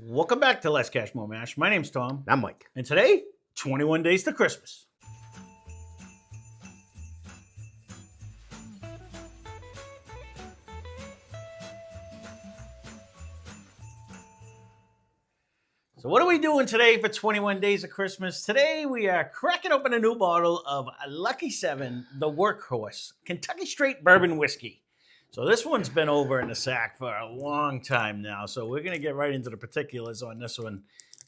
Welcome back to Lesscashmoremash. My name's Tom. I'm Mike. And today, 21 days to Christmas. So what are we doing today for 21 days of Christmas? Today we are cracking open a new bottle of Lucky 7, the Workhorse, Kentucky Straight Bourbon Whiskey. So this one's been over in the sack for a long time now, so we're going to get right into the particulars on this one.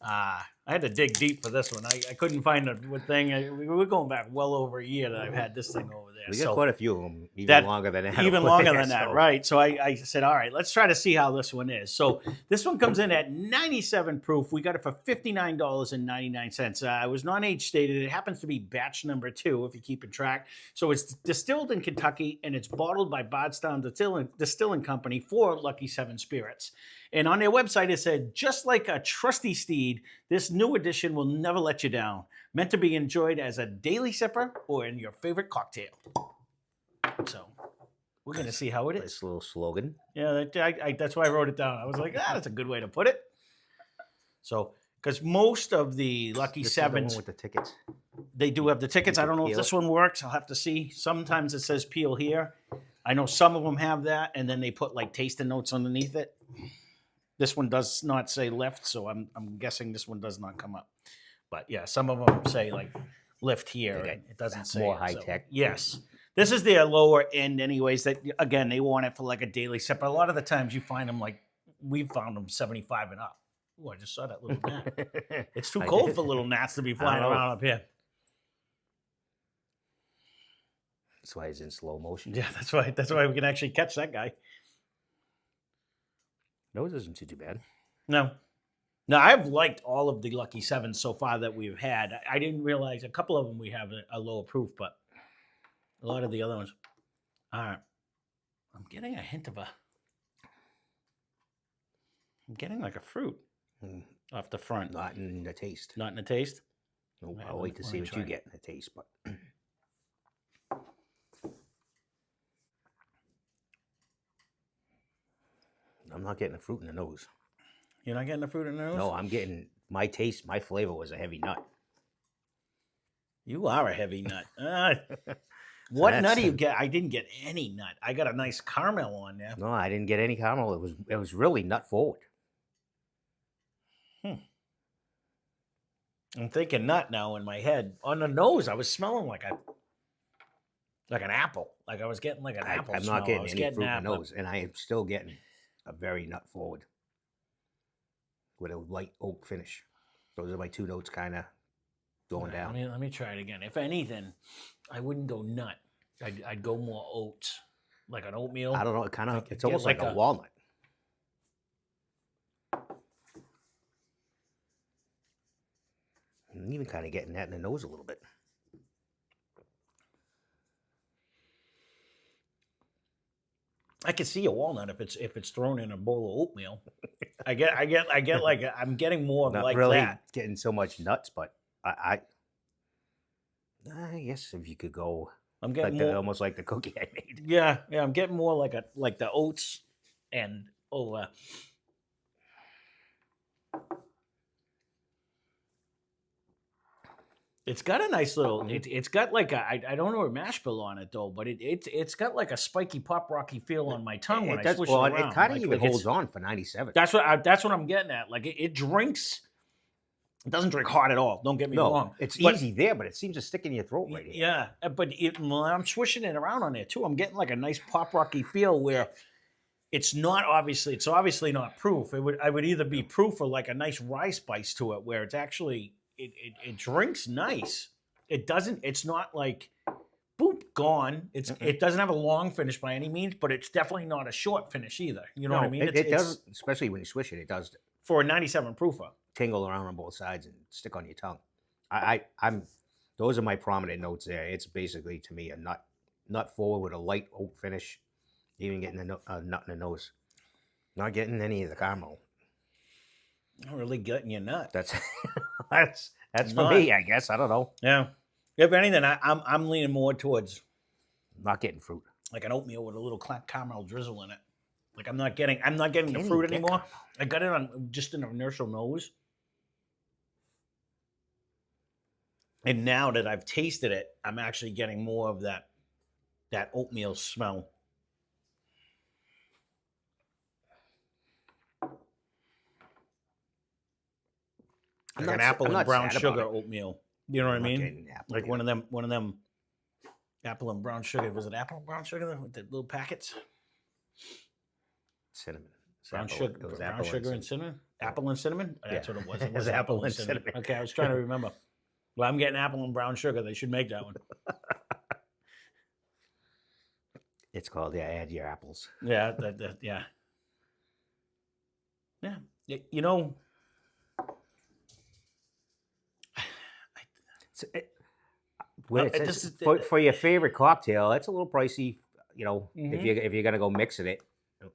I had to dig deep for this one. I couldn't find a thing. We're going back well over a year that I've had this thing over there. We got quite a few of them, longer than that. Even longer than that, right. So I said, all right, let's try to see how this one is. So this one comes in at 97 proof. We got it for $59.99. It was non-age stated. It happens to be batch number 2, if you're keeping track. So it's distilled in Kentucky, and it's bottled by Bardstown Distilling Company for Lucky 7 Spirits. And on their website, it said, just like a trusty steed, this new edition will never let you down. Meant to be enjoyed as a daily sipper or in your favorite cocktail. So we're going to see how it is. Nice little slogan. Yeah, that's why I wrote it down. I was like, that's a good way to put it. So, because most of the Lucky Sevens with the tickets, they do have the tickets. I don't know if this one works. I'll have to see. Sometimes it says peel here. I know some of them have that, and then they put like tasting notes underneath it. This one does not say lift, so I'm guessing this one does not come up. But yeah, some of them say like lift here. And it doesn't say more it, high so. tech. Yes. This is their lower end anyways. That again, they want it for like a daily sip. But a lot of the times you find them like, we've found them 75 and up. Oh, I just saw that little gnat. It's too cold for little gnats to be flying around up here. That's why he's in slow motion. Yeah, that's why we can actually catch that guy. Nose isn't too bad. No, I've liked all of the Lucky 7s so far that we've had. I didn't realize a couple of them we have a lower proof, but a lot of the other ones aren't. I'm getting a hint of I'm getting like a fruit off the front. Not in the taste. Not in the taste? No, I'll wait to see what you get in the taste, but I'm not getting the fruit in the nose. You're not getting the fruit in the nose? No, I'm getting my taste. My flavor was a heavy nut. You are a heavy nut. What nut do you get? I didn't get any nut. I got a nice caramel on there. No, I didn't get any caramel. It was really nut forward. I'm thinking nut now in my head. On the nose, I was smelling like an apple. Like I was getting like an apple. I'm smell. not getting any fruit in the nose, and I am still getting a very nut forward with a light oak finish. Those are my two notes kind of going down. Let me try it again. If anything, I wouldn't go nut. I'd go more oats, like an oatmeal. I don't know. It's almost like a walnut. I'm even kind of getting that in the nose a little bit. I can see a walnut if it's thrown in a bowl of oatmeal. I get like I'm getting more Not like really that. Getting so much nuts, but I guess if you could go, I'm getting like almost like the cookie I made. Yeah, I'm getting more like the oats and It's got a nice little. It's got like I don't know a mash bill on it though, but it's got like a spiky pop rocky feel on my tongue when I swish it around. It kind of even holds on for 97. That's what I'm getting at. Like it drinks. It doesn't drink hot at all. Don't get me wrong. It's easy there, but it seems to stick in your throat right here. Yeah, but when I'm swishing it around on there too, I'm getting like a nice pop rocky feel where it's obviously not proof. I would either be proof or like a nice rye spice to it, where it's actually. It drinks nice. It's not like boop gone. It doesn't have a long finish by any means, but it's definitely not a short finish either. You know what I mean? It does, especially when you swish it. It does for a 97 proofer. Tingle around on both sides and stick on your tongue. Those are my prominent notes there. It's basically to me a nut forward with a light oak finish. Even getting a nut in the nose. Not getting any of the caramel. Not really getting your nut. That's for me, I guess. I don't know. Yeah. If anything, I'm leaning more towards not getting fruit, like an oatmeal with a little caramel drizzle in it. Like I'm not getting the Can't fruit even get anymore. caramel. I got it on just an inertial nose. And now that I've tasted it, I'm actually getting more of that oatmeal smell. I'm Like an not. apple I'm and not brown sad about sugar it. oatmeal. You know what I I'm not mean? getting apple Like either. one of them apple and brown sugar. Was it apple and brown sugar with the little packets? Cinnamon. It's Brown apple. sugar, It was brown apple sugar and and cinnamon. Yeah. Apple and cinnamon. That's Yeah. what it was. It It was was apple and cinnamon. cinnamon. Okay, I was trying to remember. Well, I'm getting apple and brown sugar. They should make that one. It's called add your apples. Yeah, yeah. Yeah. You know, So when it this says is- for your favorite cocktail, it's a little pricey. You know, Mhm. if you're gonna go mixing it,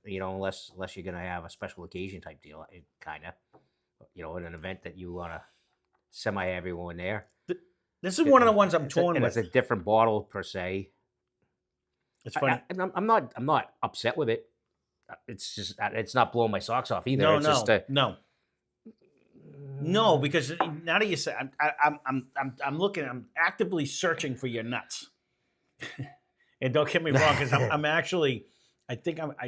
you know, unless you're gonna have a special occasion type deal, kind of, you know, in an event that you want to semi have everyone there. this is one of the ones I'm It's a- torn and with. it's a different bottle per se. It's funny. I'm not upset with it. It's just it's not blowing my socks off either. No, It's just no, because now that you say, I'm looking, I'm actively searching for your nuts. And don't get me wrong, because I'm actually, I think at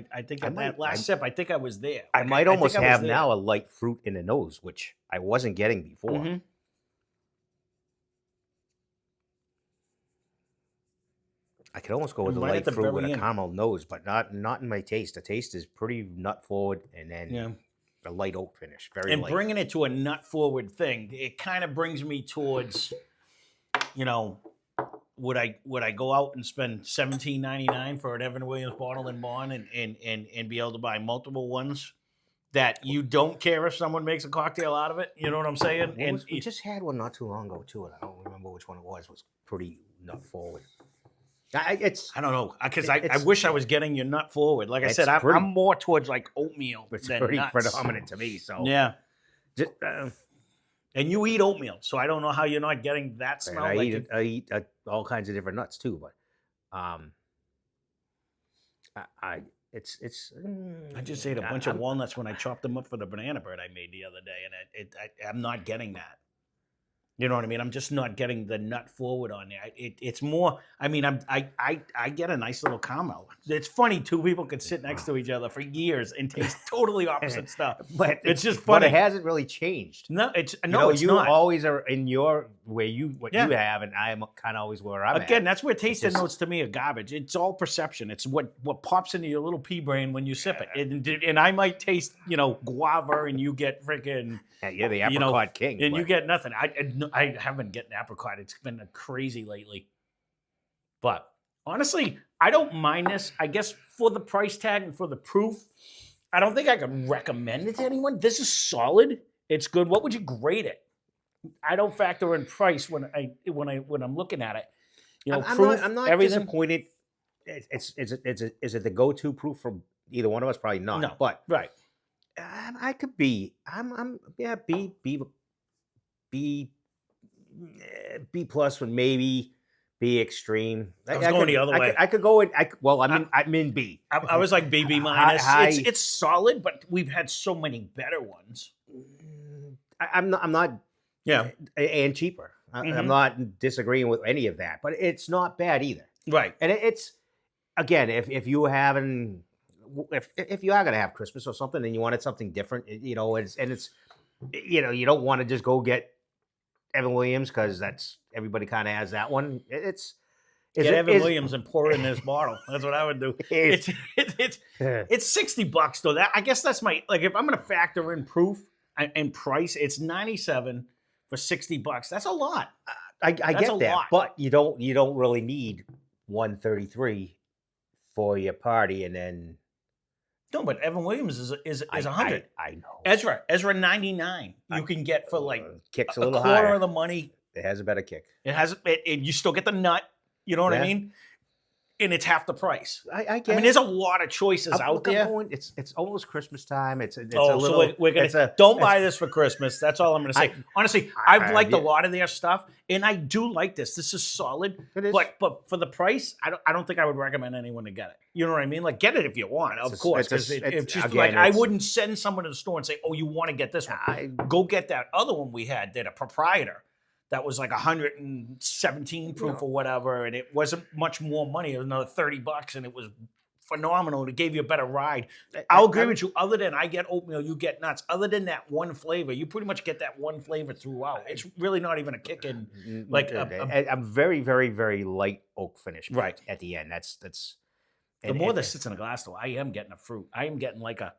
that last sip, I think I was there. I Like, might think almost I was have there. now a light fruit in the nose, which I wasn't getting before. Mhm. I could almost go with And a right at light the fruit with very a end. caramel nose, but not in my taste. The taste is pretty nut forward, and then Yeah. a light oak finish, very And light. bringing it to a nut forward thing, it kind of brings me towards, you know, would I go out and spend $17.99 for an Evan Williams bottle and bond and be able to buy multiple ones that you don't care if someone makes a cocktail out of it? You know what I'm saying? We just had one not too long ago too, and I don't remember which one it was. It was pretty nut forward. I don't know, because I it's- wish I was getting your nut forward. Like I It's said, pretty- I'm more towards like oatmeal It's than pretty nuts. predominant to me. So Yeah, just, and you eat oatmeal, so I don't know how you're not getting that and smell. I Like eat all kinds of different nuts too, but it's I just ate a bunch of walnuts when I chopped them up for the banana bread I made the other day, and I'm not getting that. You know what I mean? I'm just not getting the nut forward on there. It's more. I mean, I get a nice little caramel. It's funny, two people could sit next to each other for years and taste totally opposite stuff. But It's just But funny. it hasn't really changed. No, it's You no, know, it's you not. always are in your what Yeah. you have, and I'm kind of always where I'm Again, at. that's where tasting just- notes to me are garbage. It's all perception. It's what pops into your little pea brain when you sip it. And I might taste, guava, and you get freaking, Yeah, you're the you know, apricot king. and you but get nothing. I haven't getting apricot. It's been crazy lately. But honestly, I don't mind this. I guess for the price tag and for the proof, I don't think I could recommend it to anyone. This is solid. It's good. What would you grade it? I don't factor in price when I'm looking at it. I'm not everything. disappointed. Is it the go-to proof for either one of us? Probably not. No. But Right. I could be. I'm yeah. B plus with maybe B extreme. I was going the other way. I could go in. I'm in B. I was like BB minus. High- It's solid, but we've had so many better ones. I'm not. Yeah. And cheaper. I'm Mhm. not disagreeing with any of that, but it's not bad either. Right. And it's again, if you were having, if you are gonna have Christmas or something, and you wanted something different, you don't want to just go get Evan Williams because that's everybody kind of has that one. Get Evan Williams and pour it in this bottle. That's what I would do. It's $60 though. I guess that's my, like, if I'm gonna factor in proof and price, it's $97 for $60. That's a lot. I That's get a that, lot. but you don't really need 133 for your party, and then No, but Evan Williams is 100. I know. Ezra 99. You can get for like kicks a a little quarter higher. of the money. It has a better kick. It has, and you still get the nut. You know what I Yeah. mean? and it's half the price. I I get. mean, there's a lot of choices out there. It's almost Christmas time. It's a Oh, little. so we're gonna don't buy this for Christmas. That's all I'm gonna say. Honestly, I've liked a lot of their stuff, and I do like this. This is solid. It is. But for the price, I don't think I would recommend anyone to get it. You know what I mean? Like, get it if you want, of course. Because it's just like I wouldn't send someone to the store and say, "Oh, you want to get this one? Go get that other one we had. That a proprietor." That was like 117 proof or whatever, and it wasn't much more money. It was another $30, and it was phenomenal. And it gave you a better ride. I'll agree with you. Other than I get oatmeal, you get nuts. Other than that one flavor, you pretty much get that one flavor throughout. It's really not even a kick in. Like I'm very, very, very light oak finish. Right at the end. That's. The more that sits in a glass, though, I am getting a fruit. I am getting like a.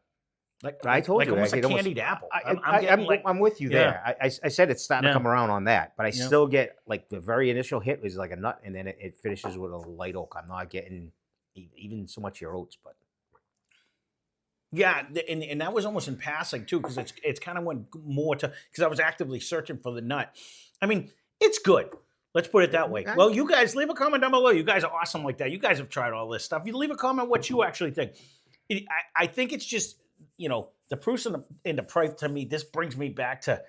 I told you, almost a candied apple. I'm with you there. I said it's starting to come around on that, but I still get like the very initial hit was like a nut, and then it finishes with a light oak. I'm not getting even so much your oats, but yeah, and that was almost in passing too, because it's kind of went more to because I was actively searching for the nut. I mean, it's good. Let's put it that way. Well, you guys leave a comment down below. You guys are awesome like that. You guys have tried all this stuff. You leave a comment what you actually think. I think it's just. The proofs in the price to me, this brings me back to,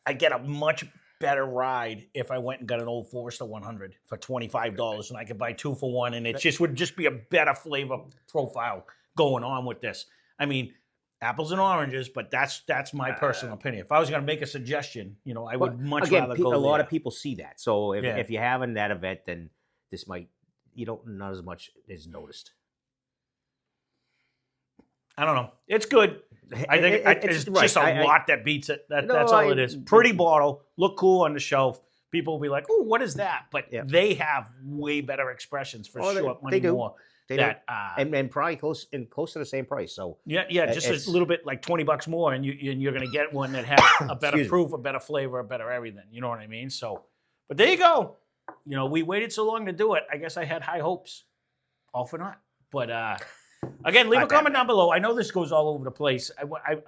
I get a much better ride if I went and got an Old Forester 100 for $25 and I could buy 2 for 1 and it would just be a better flavor profile going on with this. I mean, apples and oranges, but that's my personal opinion. If I was going to make a suggestion, I would much rather go a lot there. of people see that. So if you're having that event, then this might, not as much is noticed. I don't know. It's good. I think it's just a lot that beats it. That's all it is. Pretty bottle, look cool on the shelf. People will be like, "Oh, what is that?" But they have way better expressions for sure. They do. More. They do. And probably close to the same price. So just a little bit like $20 more, and you're going to get one that has a better proof, a better flavor, a better everything. You know what I mean? So, but there you go. We waited so long to do it. I guess I had high hopes. All for naught. But again, leave a comment down below. I know this goes all over the place.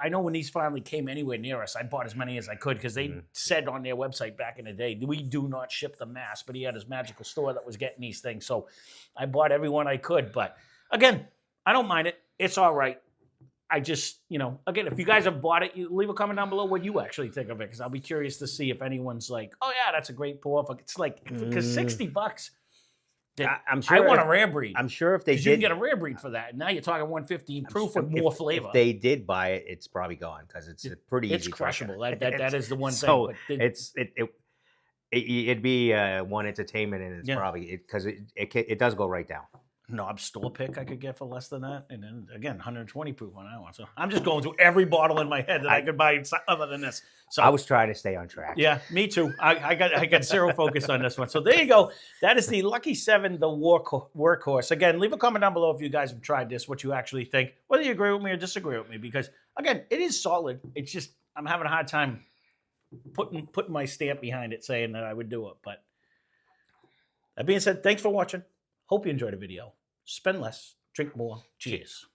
I know when these finally came anywhere near us, I bought as many as I could because they said on their website back in the day, we do not ship the mass, but he had his magical store that was getting these things. So I bought every one I could. But again, I don't mind it. It's all right. I just, again, if you guys have bought it, leave a comment down below what you actually think of it because I'll be curious to see if anyone's like, oh, yeah, that's a great pour. It's like, because $60. I'm sure I want a rare breed. I'm sure if they did, you can get a rare breed for that. Now you're talking 115 proof with more flavor. If they did buy it, it's probably gone because it's pretty easy. It's crushable. That is the one so thing. But it'd be one entertainment, and it's probably because it does go right down. Knob store pick I could get for less than that, and then again 120 proof on that one. So I'm just going through every bottle in my head that I could buy other than this. So I was trying to stay on track. Yeah, me too. I got zero focus on this one. So there you go. That is the Lucky 7, the Workhorse. Again, leave a comment down below if you guys have tried this, what you actually think, whether you agree with me or disagree with me. Because again, it is solid. It's just I'm having a hard time putting my stamp behind it, saying that I would do it. But that being said, thanks for watching. Hope you enjoyed the video. Spend less, drink more. Cheers.